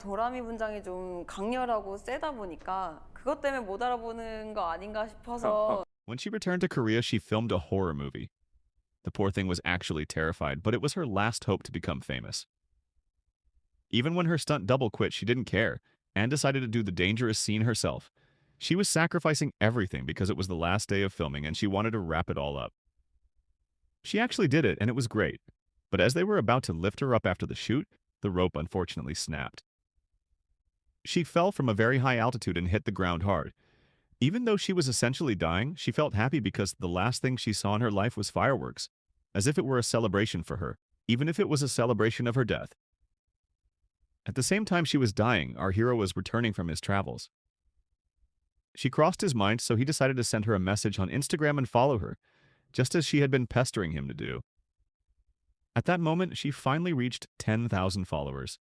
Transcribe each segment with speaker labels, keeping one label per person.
Speaker 1: 도라미 분장이 좀 강렬하고 세다 보니까 그것 때문에 못 알아보는 거 아닌가 싶어서.
Speaker 2: When she returned to Korea, she filmed a horror movie. The poor thing was actually terrified, but it was her last hope to become famous. Even when her stunt double quit, she didn't care and decided to do the dangerous scene herself. She was sacrificing everything because it was the last day of filming and she wanted to wrap it all up. She actually did it, and it was great. But as they were about to lift her up after the shoot, the rope unfortunately snapped. She fell from a very high altitude and hit the ground hard. Even though she was essentially dying, she felt happy because the last thing she saw in her life was fireworks, as if it were a celebration for her, even if it was a celebration of her death. At the same time she was dying, our hero was returning from his travels. She crossed his mind, so he decided to send her a message on Instagram and follow her, just as she had been pestering him to do. At that moment, she finally reached 10,000 followers.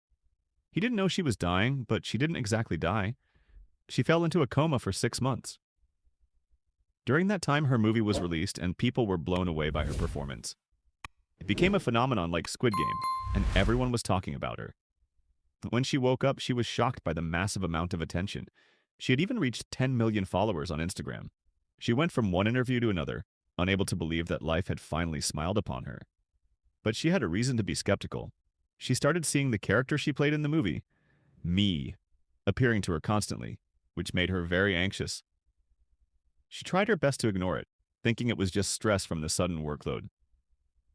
Speaker 2: He didn't know she was dying, but she didn't exactly die. She fell into a coma for 6 months. During that time, her movie was released and people were blown away by her performance. It became a phenomenon like Squid Game, and everyone was talking about her. When she woke up, she was shocked by the massive amount of attention. She had even reached 10 million followers on Instagram. She went from one interview to another, unable to believe that life had finally smiled upon her. But she had a reason to be skeptical. She started seeing the character she played in the movie, me, appearing to her constantly, which made her very anxious. She tried her best to ignore it, thinking it was just stress from the sudden workload.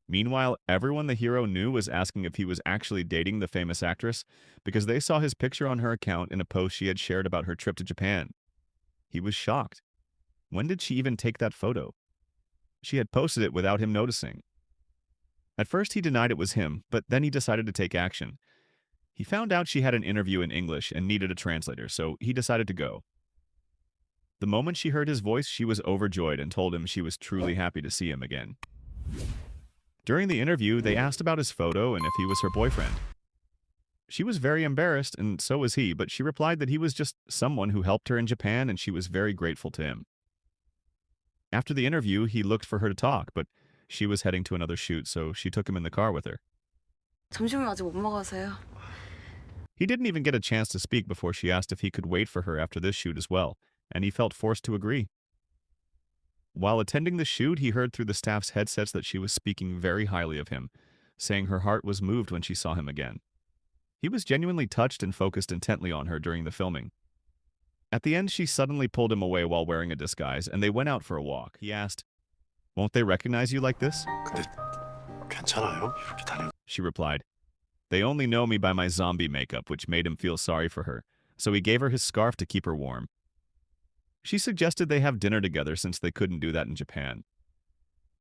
Speaker 2: Meanwhile, everyone the hero knew was asking if he was actually dating the famous actress because they saw his picture on her account in a post she had shared about her trip to Japan. He was shocked. When did she even take that photo? She had posted it without him noticing. At first he denied it was him, but then he decided to take action. He found out she had an interview in English and needed a translator, so he decided to go. The moment she heard his voice, she was overjoyed and told him she was truly happy to see him again. During the interview, they asked about his photo and if he was her boyfriend. She was very embarrassed, and so was he, but she replied that he was just someone who helped her in Japan and she was very grateful to him. After the interview, he looked for her to talk, but she was heading to another shoot, so she took him in the car with her.
Speaker 1: 점심을 아직 못 먹어서요.
Speaker 2: He didn't even get a chance to speak before she asked if he could wait for her after this shoot as well, and he felt forced to agree. While attending the shoot, he heard through the staff's headsets that she was speaking very highly of him, saying her heart was moved when she saw him again. He was genuinely touched and focused intently on her during the filming. At the end, she suddenly pulled him away while wearing a disguise, and they went out for a walk. He asked, "Won't they recognize you like this?"
Speaker 3: 근데 괜찮아요? 이렇게 다녀.
Speaker 2: She replied, "They only know me by my zombie makeup," which made him feel sorry for her, so he gave her his scarf to keep her warm. She suggested they have dinner together since they couldn't do that in Japan.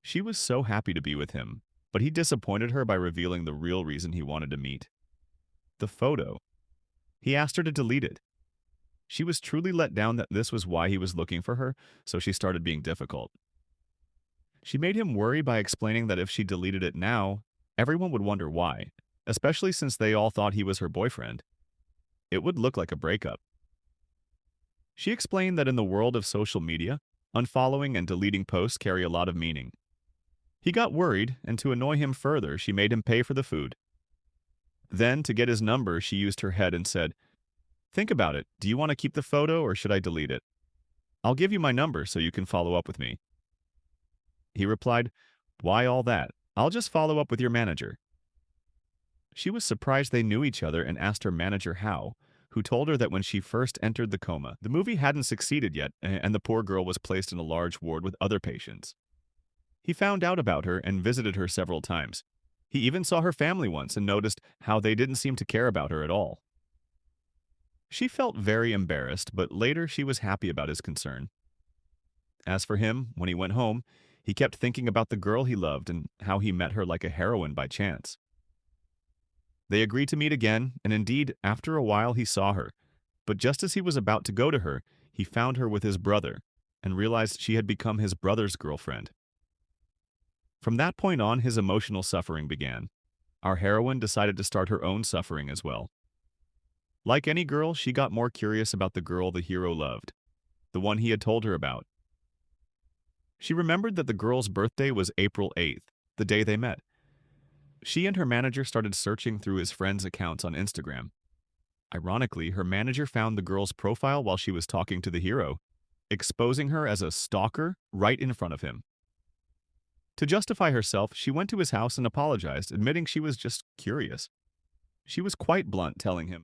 Speaker 2: She was so happy to be with him, but he disappointed her by revealing the real reason he wanted to meet. The photo. He asked her to delete it. She was truly let down that this was why he was looking for her, so she started being difficult. She made him worry by explaining that if she deleted it now, everyone would wonder why, especially since they all thought he was her boyfriend. It would look like a breakup. She explained that in the world of social media, unfollowing and deleting posts carry a lot of meaning. He got worried, and to annoy him further, she made him pay for the food. Then, to get his number, she used her head and said, "Think about it. Do you want to keep the photo or should I delete it? I'll give you my number so you can follow up with me." He replied, "Why all that? I'll just follow up with your manager." She was surprised they knew each other and asked her manager how, who told her that when she first entered the coma, the movie hadn't succeeded yet, and the poor girl was placed in a large ward with other patients. He found out about her and visited her several times. He even saw her family once and noticed how they didn't seem to care about her at all. She felt very embarrassed, but later she was happy about his concern. As for him, when he went home, he kept thinking about the girl he loved and how he met her like a heroine by chance. They agreed to meet again, and indeed, after a while he saw her. But just as he was about to go to her, he found her with his brother and realized she had become his brother's girlfriend. From that point on, his emotional suffering began. Our heroine decided to start her own suffering as well. Like any girl, she got more curious about the girl the hero loved, the one he had told her about. She remembered that the girl's birthday was April 8th, the day they met. She and her manager started searching through his friends' accounts on Instagram. Ironically, her manager found the girl's profile while she was talking to the hero, exposing her as a stalker right in front of him. To justify herself, she went to his house and apologized, admitting she was just curious. She was quite blunt, telling him,